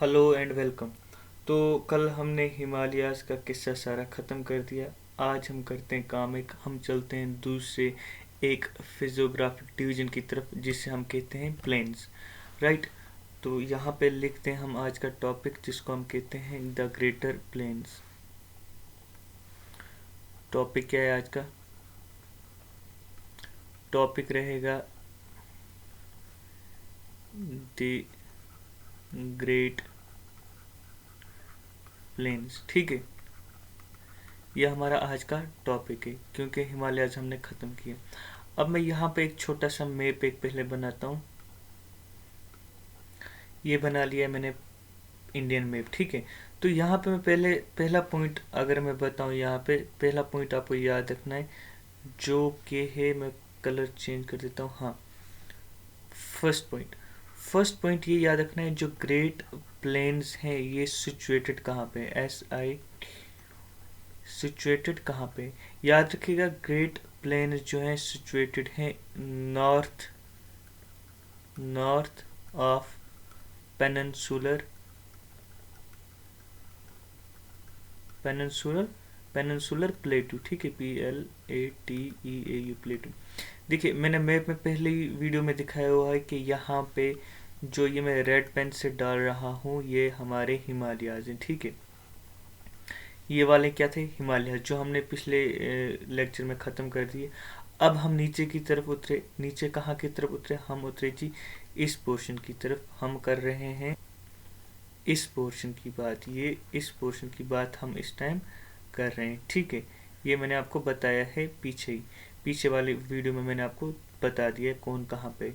Hello and welcome. तो कल हमने हिमालयाज़ का किस्सा सारा ख़त्म कर दिया। आज हम करते हैं काम, एक हम चलते हैं दूसरे एक फिजियोग्राफिक डिवीजन की तरफ जिसे हम कहते हैं प्लेन्स। राइट। तो यहाँ पे लिखते हैं हम आज का टॉपिक जिसको हम कहते हैं द ग्रेटर प्लेन्स। टॉपिक क्या है आज का? टॉपिक रहेगा द ग्रेट प्लेन्स। ठीक है, यह हमारा आज का टॉपिक है क्योंकि हिमालयाज़ हमने ख़त्म किया। अब मैं यहाँ पे एक छोटा सा मैप एक पहले बनाता हूँ। ये बना लिया मैंने इंडियन मैप। ठीक है, तो यहाँ पे मैं पहला पॉइंट अगर मैं बताऊँ, यहाँ पे पहला पॉइंट आपको याद रखना है जो कि है, मैं कलर चेंज कर देता हूँ। हाँ, फर्स्ट पॉइंट ये याद रखना है, जो ग्रेट प्लेन्स हैं ये सिचुएटेड कहाँ पे? सिचुएटेड कहाँ पे? याद रखिएगा, ग्रेट प्लेन्स जो हैं सिचुएटेड हैं नॉर्थ ऑफ पेनिनसुलर प्लेटू। ठीक है, PLATEAU प्लेटू। देखिए, मैंने मैप में पहले ही वीडियो में दिखाया हुआ है कि यहाँ पे जो ये मैं रेड पेन से डाल रहा हूँ ये हमारे हिमालयाज हैं। ठीक है, ये वाले क्या थे? हिमालय, जो हमने पिछले लेक्चर में ख़त्म कर दिए। अब हम नीचे की तरफ उतरे। नीचे कहाँ की तरफ उतरे? हम उतरे जी इस पोर्शन की तरफ। हम कर रहे हैं इस पोर्शन की बात, ये इस पोर्शन की बात हम इस टाइम कर रहे हैं। ठीक है, ये मैंने आपको बताया है पीछे वाले वीडियो में मैंने आपको बता दिया है कौन कहाँ पे।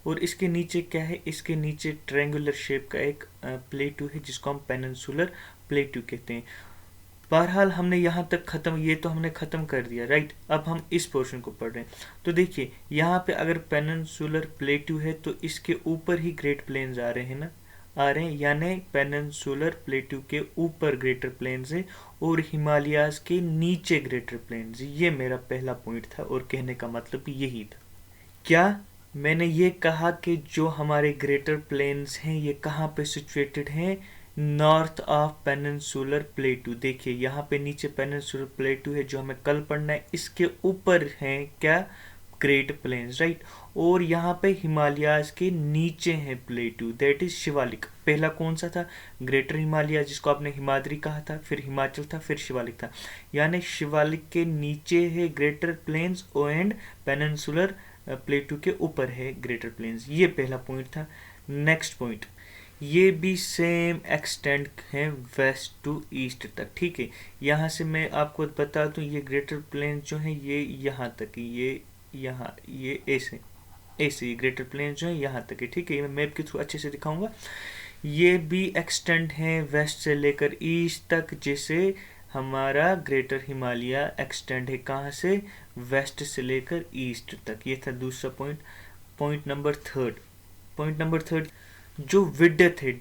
और इसके नीचे क्या है? इसके नीचे ट्रायंगुलर शेप का एक प्लेटू है जिसको हम पेनिनसुलर प्लेटू कहते हैं। बहरहाल हमने यहाँ तक ख़त्म, ये तो हमने ख़त्म कर दिया। राइट, अब हम इस पोर्शन को पढ़ रहे हैं। तो देखिए, यहाँ पे अगर पेनिनसुलर प्लेटू है तो इसके ऊपर ही ग्रेट प्लेन्स आ रहे हैं ना, यानी पेनिनसुलर प्लेटू के ऊपर ग्रेटर प्लेन्स है और हिमालयाज के नीचे ग्रेटर प्लेन्स। ये मेरा पहला पॉइंट था और कहने का मतलब यही था। क्या मैंने ये कहा कि जो हमारे ग्रेटर प्लेन्स हैं ये कहाँ पे सिचुएटेड हैं? North of peninsular प्लेटू। देखिए, यहाँ पे नीचे पेनिनसुलर प्लेटू है जो हमें कल पढ़ना है, इसके ऊपर है क्या? Great planes. राइट, और यहाँ पे हिमालयाज के नीचे है प्लेटू, दैट इज शिवालिक। पहला कौन सा था? ग्रेटर हिमालय, जिसको आपने हिमाद्री कहा था, फिर हिमाचल था, फिर शिवालिक था। यानी शिवालिक के नीचे है greater plains and peninsular plateau के ऊपर है ग्रेटर प्लेन्स। ये पहला पॉइंट था। नेक्स्ट पॉइंट, ये भी सेम एक्सटेंड है वेस्ट टू ईस्ट तक। ठीक है, यहाँ से मैं आपको बता दूं, ये ग्रेटर प्लेन जो है ये यहाँ तक, ये यहाँ, ये ऐसे ग्रेटर प्लेन जो है यहाँ तक है। ठीक है, मैं मैप के थ्रू अच्छे से दिखाऊंगा। ये भी एक्सटेंड है वेस्ट से लेकर ईस्ट तक, जैसे हमारा ग्रेटर हिमालय एक्सटेंड है कहाँ से? वेस्ट से लेकर ईस्ट तक। ये था दूसरा पॉइंट। पॉइंट नंबर थर्ड, जो विड्थ है,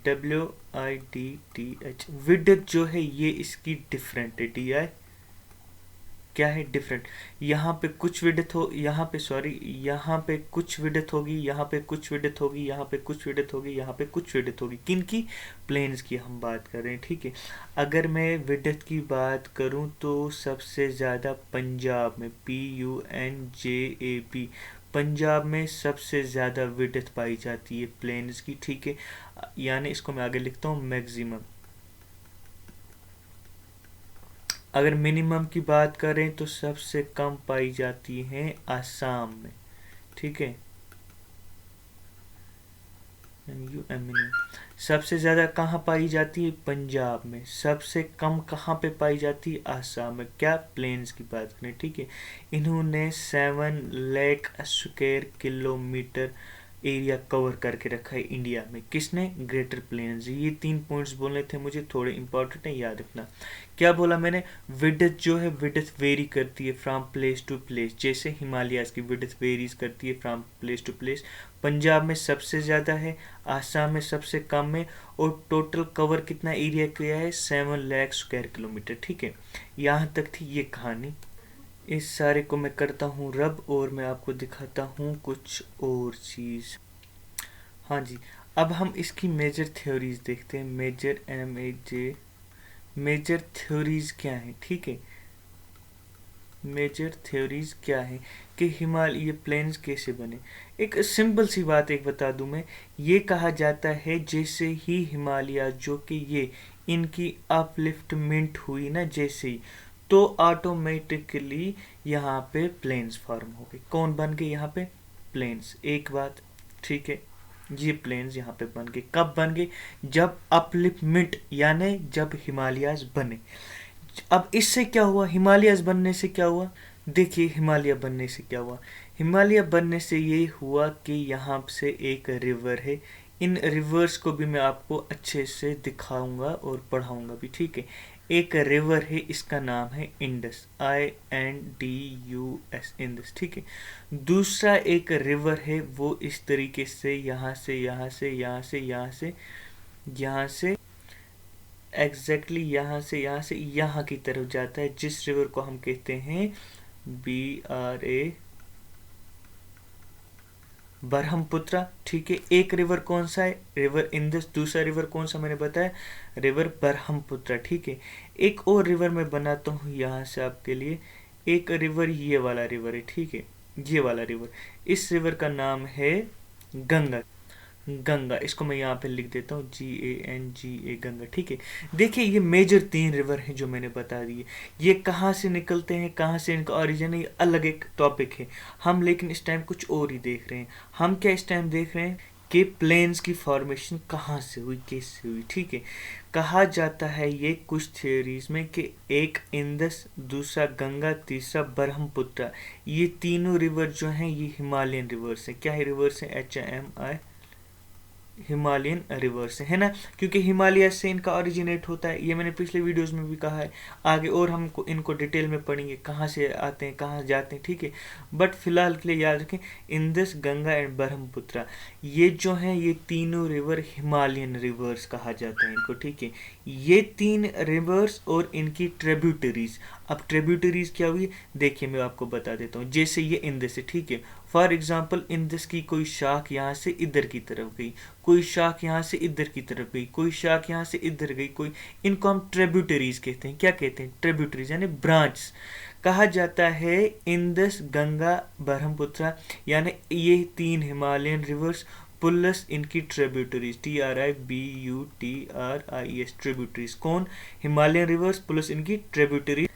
WIDTH, विड्थ जो है ये इसकी डिफरेंट है। DI क्या है? डिफरेंट। यहाँ पे कुछ विड्थ हो, यहाँ पे सॉरी, यहाँ पे कुछ विड्थ होगी, यहाँ पे कुछ विड्थ होगी, यहाँ पे कुछ विड्थ होगी, यहाँ पे कुछ विड्थ होगी। किन की? प्लेन्स की हम बात कर रहे हैं। ठीक है, अगर मैं विड्थ की बात करूँ तो सबसे ज़्यादा पंजाब में, PUNJAB, पंजाब में सबसे ज़्यादा विड्थ पाई जाती है प्लेन्स की। ठीक है, यानी इसको मैं आगे लिखता हूँ मैक्सिमम। अगर मिनिमम की बात करें तो सबसे कम पाई जाती है आसाम में। ठीक है, सबसे ज़्यादा कहाँ पाई जाती है? पंजाब में। सबसे कम कहाँ पे पाई जाती है? आसाम में। क्या? प्लेन्स की बात करें। ठीक है, इन्होंने 7 lakh square kilometer area cover करके रखा है इंडिया में। किसने? Greater plains. ये 3 पॉइंट्स बोलने थे मुझे, थोड़े इंपॉर्टेंट है, याद रखना। क्या बोला मैंने? विड्थ जो है, विड्थ वेरी करती है फ्रॉम प्लेस टू प्लेस, जैसे हिमालयाज की विड्थ वेरीज करती है from place to place. Punjab में सबसे ज़्यादा है, आसाम में सबसे कम है, और टोटल कवर कितना एरिया किया है? 7 लाख स्क्वायर किलोमीटर। ठीक है, यहाँ तक थी ये कहानी। इस सारे को मैं करता हूँ रब और मैं आपको दिखाता हूँ कुछ और चीज़। हाँ जी, अब हम इसकी मेजर थ्योरीज देखते हैं। मेजर थ्योरीज क्या है, ठीक है। मेजर थ्योरीज क्या है कि हिमालय प्लेन्स कैसे बने। एक सिंपल सी बात एक बता दूं मैं, ये कहा जाता है जैसे ही हिमालय जो कि ये इनकी अपलिफ्टमेंट हुई ना जैसे ही, तो ऑटोमेटिकली यहाँ पे प्लेन्स फॉर्म हो गए। कौन बन गए यहाँ पे, प्लेन्स। एक बात, ठीक है, ये प्लेन्स यहाँ पे बन गए। कब बन गए, जब अपलिफ्टमेंट यानी जब हिमालयाज बने। अब इससे क्या हुआ, हिमालयस बनने से क्या हुआ, देखिए हिमालय बनने से क्या हुआ। हिमालय बनने से ये हुआ कि यहाँ से एक रिवर है। इन रिवर्स को भी मैं आपको अच्छे से दिखाऊंगा और पढ़ाऊंगा भी, ठीक है। एक रिवर है, इसका नाम है इंडस, INDUS, इंडस, ठीक है। दूसरा एक रिवर है, वो इस तरीके से यहाँ से यहाँ से यहाँ से यहाँ से यहाँ से एग्जैक्टली यहाँ से यहाँ की तरफ जाता है, जिस रिवर को हम कहते हैं BRA, ब्रह्मपुत्र, ठीक है। एक रिवर कौन सा है, रिवर इंदस। दूसरा रिवर कौन सा मैंने बताया, रिवर ब्रह्मपुत्र, ठीक है। एक और रिवर मैं बनाता हूँ यहाँ से आपके लिए। एक रिवर ये वाला रिवर है, ठीक है, ये वाला रिवर। इस रिवर का नाम है गंगा। गंगा, इसको मैं यहाँ पे लिख देता हूँ GANGA, गंगा, ठीक है। देखिए ये मेजर 3 रिवर हैं जो मैंने बता दिए। ये कहाँ से निकलते हैं, कहाँ से इनका ओरिजिन है, ये अलग एक टॉपिक है। हम लेकिन इस टाइम कुछ और ही देख रहे हैं। हम क्या इस टाइम देख रहे हैं कि प्लेन्स की फॉर्मेशन कहाँ से हुई, कैसे हुई, ठीक है। कहा जाता है ये कुछ थियोरीज में कि एक इंदस, दूसरा गंगा, तीसरा ब्रह्मपुत्र, ये तीनों रिवर जो हैं ये हिमालयन रिवर्स हैं। क्या है रिवर्स है, HIMI, हिमालयन रिवर्स है ना, क्योंकि हिमालय से इनका ओरिजिनेट होता है। ये मैंने पिछले वीडियोस में भी कहा है। आगे और हम इनको डिटेल में पढ़ेंगे कहाँ से आते हैं कहाँ जाते हैं, ठीक है। बट फिलहाल के लिए याद रखें, इंदस, गंगा एंड ब्रह्मपुत्र, ये जो हैं ये तीनों रिवर हिमालयन रिवर्स कहा जाता है इनको, ठीक है। ये 3 रिवर्स और इनकी ट्रिब्यूटरीज। अब ट्रिब्यूटरीज क्या हुई, देखिए मैं आपको बता देता हूँ। जैसे ये इंदस है, ठीक है, फॉर एग्जाम्पल इंदस की कोई शाख यहाँ से इधर की तरफ गई, कोई शाख यहाँ से इधर की तरफ गई, कोई शाख यहाँ से इधर गई, कोई, इनको हम ट्रिब्यूटरीज कहते हैं। क्या कहते हैं, ट्रिब्यूटरीज यानी ब्रांच। कहा जाता है इंदस, गंगा, ब्रह्मपुत्र यानी ये 3 हिमालयन रिवर्स प्लस इनकी ट्रिब्यूटरीज, TRIBUTRIES, ट्रिब्यूटरीज। कौन, हिमालयन रिवर्स प्लस इनकी ट्रिब्यूटरीज।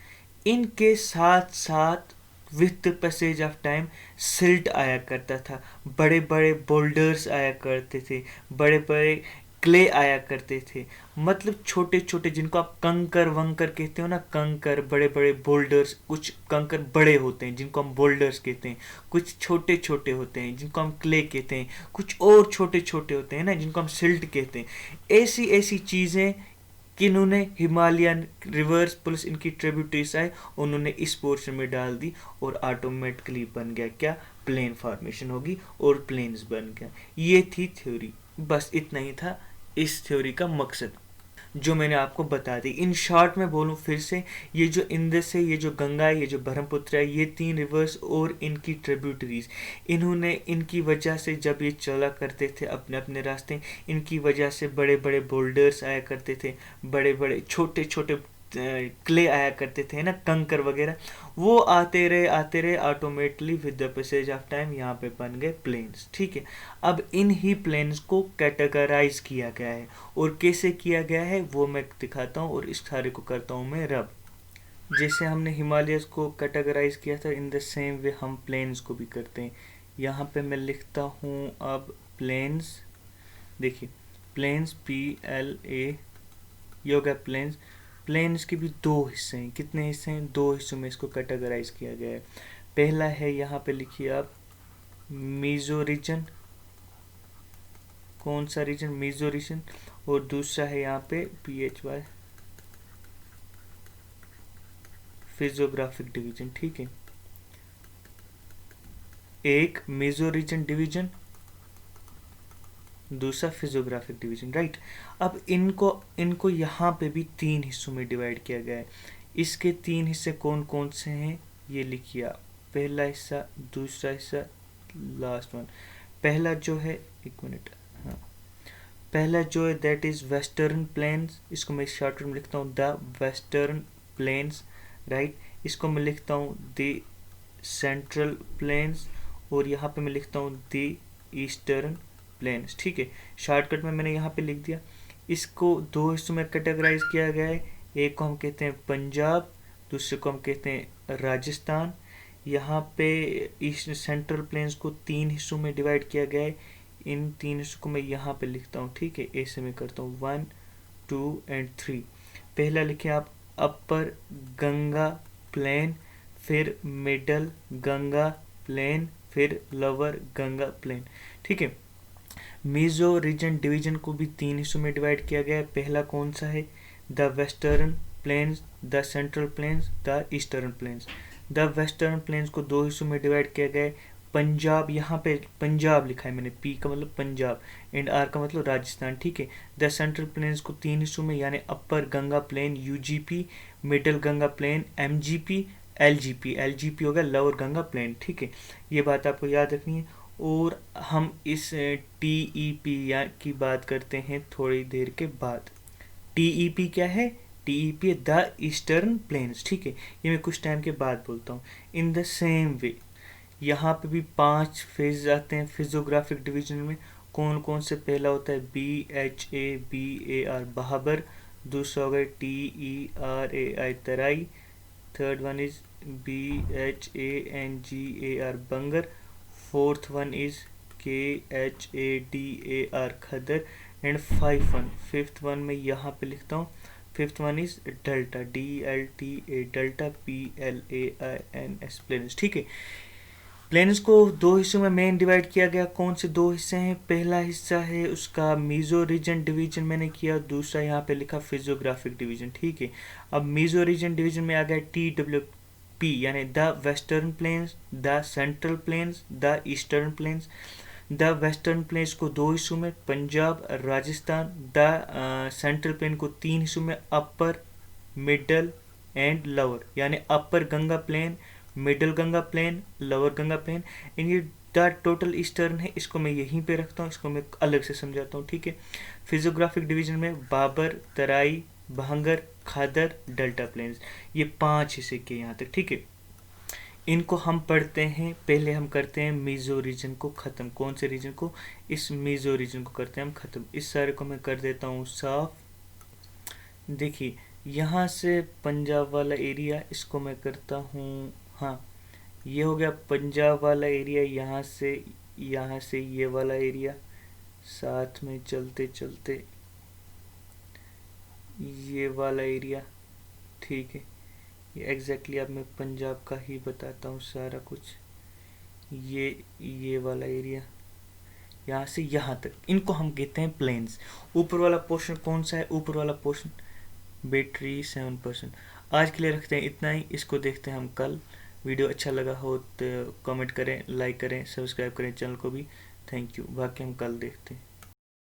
इनके साथ साथ with the passage of time silt आया करता था, बड़े बड़े बोल्डर्स आया करते थे, बड़े बड़े क्ले आया करते थे। मतलब छोटे छोटे, जिनको आप कंकर वंकर कहते हो ना, कंकर, बड़े बड़े बोल्डर्स। कुछ कंकर बड़े होते हैं जिनको हम बोल्डर्स कहते हैं, कुछ छोटे छोटे होते हैं जिनको हम क्ले कहते हैं, कुछ और छोटे छोटे होते हैं ना जिनको हम सिल्ट कहते हैं। ऐसी ऐसी चीज़ें किन्होंने, हिमालयन रिवर्स प्लस इनकी ट्रिब्यूटरीज आए, उन्होंने इस पोर्शन में डाल दी और ऑटोमेटिकली बन गया क्या, प्लेन फॉर्मेशन होगी और प्लेन्स बन गया। ये थी थ्योरी, बस इतना ही था इस थ्योरी का मकसद जो मैंने आपको बता दी। इन शॉर्ट में बोलूँ फिर से, ये जो इंदस है, ये जो गंगा है, ये जो ब्रह्मपुत्र है, ये 3 रिवर्स और इनकी ट्रिब्यूटरीज, इन्होंने, इनकी वजह से जब ये चला करते थे अपने अपने रास्ते, इनकी वजह से बड़े बड़े बोल्डर्स आया करते थे, बड़े बड़े छोटे छोटे क्ले आया करते थे ना, कंकर वगैरह, वो आते रहे automatically with the passage of time यहाँ पे बन गए प्लेन्स, ठीक है। अब इन ही प्लेन्स को कैटेगराइज किया गया है, और कैसे किया गया है वो मैं दिखाता हूँ, और इस सारे को करता हूँ मैं रब। जैसे हमने हिमालयस को कैटेगराइज किया था, इन द सेम वे हम प्लेन्स को भी करते हैं। यहाँ पे मैं लिखता हूँ अब प्लेन्स, देखिए प्लेन्स, PLA, योगा प्लेन्स। प्लेन्स के भी 2 हिस्से हैं। कितने हिस्से हैं, 2 हिस्सों में इसको कैटेगराइज किया गया है। पहला है, यहाँ पे लिखिए आप, मीजो रीजन। कौन सा रीजन, मीजो रीजन। और दूसरा है यहाँ पे PHY, फिजियोग्राफिक डिवीजन, ठीक है। एक मीजो रीजन डिवीजन, दूसरा फिजियोग्राफिक डिवीजन, राइट। अब इनको यहाँ पे भी 3 हिस्सों में डिवाइड किया गया है। इसके 3 हिस्से कौन कौन से हैं, ये लिखिए आप। पहला हिस्सा, दूसरा हिस्सा, लास्ट वन। पहला जो है, एक मिनट, हाँ, पहला जो है दैट इज़ वेस्टर्न प्लेन्स, इसको मैं शॉर्ट में लिखता हूँ द वेस्टर्न प्लेन्स, राइट। इसको मैं लिखता हूँ द सेंट्रल प्लेन्स, और यहाँ पे मैं लिखता हूँ द ईस्टर्न प्लेन्स, ठीक है। शॉर्टकट में मैंने यहाँ पे लिख दिया। इसको दो हिस्सों में कैटेगराइज किया गया है, एक को हम कहते हैं पंजाब, दूसरे को हम कहते हैं राजस्थान। यहाँ पे ईस्ट सेंट्रल प्लेन्स को तीन हिस्सों में डिवाइड किया गया है, इन तीन हिस्सों को मैं यहाँ पे लिखता हूँ, ठीक है। ऐसे मैं करता हूँ 1 2 एंड 3। पहला लिखे आप अपर गंगा प्लेन, फिर मिडल गंगा प्लेन, फिर लोअर गंगा प्लेन, ठीक है। मीजो रीजन डिवीजन को भी तीन हिस्सों में डिवाइड किया गया है। पहला कौन सा है, the western plains, the central plains, the eastern plains. The western plains को दो हिस्सों में डिवाइड किया गया है। पंजाब, यहाँ पे पंजाब लिखा है मैंने, पी का मतलब पंजाब एंड आर का मतलब राजस्थान, ठीक है। द सेंट्रल प्लेन्स को तीन हिस्सों में, यानी upper Ganga plain UGP, middle Ganga plain MGP, LGP, LGP होगा लोअर गंगा प्लेन, ठीक है। ये बात आपको याद रखनी है। और हम इस टीईपी की बात करते हैं थोड़ी देर के बाद। टीईपी क्या है, टीईपी द ईस्टर्न प्लेन्स, ठीक है। ये मैं कुछ टाइम के बाद बोलता हूँ। इन द सेम वे यहाँ पे भी 5 फेज आते हैं फिजियोग्राफिक डिवीजन में। कौन कौन से, पहला होता है BHABAR बहाबर, दूसरा होगा TERAI Terai, third one is BHANGAR Bhangar, fourth one is KHADAR Khadar, and fifth one में यहाँ पे लिखता हूँ, fifth one is delta, DLTA delta, PLAINS plains, ठीक है। प्लेन्स को दो हिस्सों में मेन डिवाइड किया गया। कौन से दो हिस्से हैं, पहला हिस्सा है उसका मीजो रीजन डिवीजन मैंने किया, दूसरा यहाँ पे लिखा फिजियोग्राफिक डिवीजन, ठीक है। अब मीजो रीजन डिवीजन में आ गया TWP, यानी the western plains, the central plains, the eastern plains. The western plains को दो हिस्सों में, Punjab Rajasthan. The central plain को तीन हिस्सों में, अपर मिडल एंड लोअर, यानी upper Ganga plain, middle Ganga plain, lower Ganga plain. And ये द टोटल ईस्टर्न है, इसको मैं यहीं पे रखता हूँ, इसको मैं अलग से समझाता हूँ, ठीक है। फिजियोग्राफिक डिवीजन में बाबर, तराई, भांगर, खादर, डेल्टा प्लेन्स, ये 5 हिस्से के यहाँ तक, ठीक है। इनको हम पढ़ते हैं, पहले हम करते हैं मीजो रीजन को ख़त्म। कौन से रीजन को, इस मीजो रीजन को करते हैं हम ख़त्म। इस सारे को मैं कर देता हूँ साफ। देखिए यहाँ से पंजाब वाला एरिया, इसको मैं करता हूँ, हाँ ये हो गया पंजाब वाला एरिया। यहाँ से ये वाला एरिया, साथ में चलते चलते ये वाला एरिया, ठीक है। ये एग्जैक्टली अब मैं पंजाब का ही बताता हूँ सारा कुछ। ये वाला एरिया, यहाँ से यहाँ तक, इनको हम कहते हैं प्लेन्स। ऊपर वाला पोर्शन कौन सा है, ऊपर वाला पोर्शन बैटरी 7%। आज के लिए रखते हैं इतना ही, इसको देखते हैं हम कल। वीडियो अच्छा लगा हो तो कमेंट करें, लाइक करें, सब्सक्राइब करें चैनल को भी। थैंक यू, बाकी हम कल देखते हैं।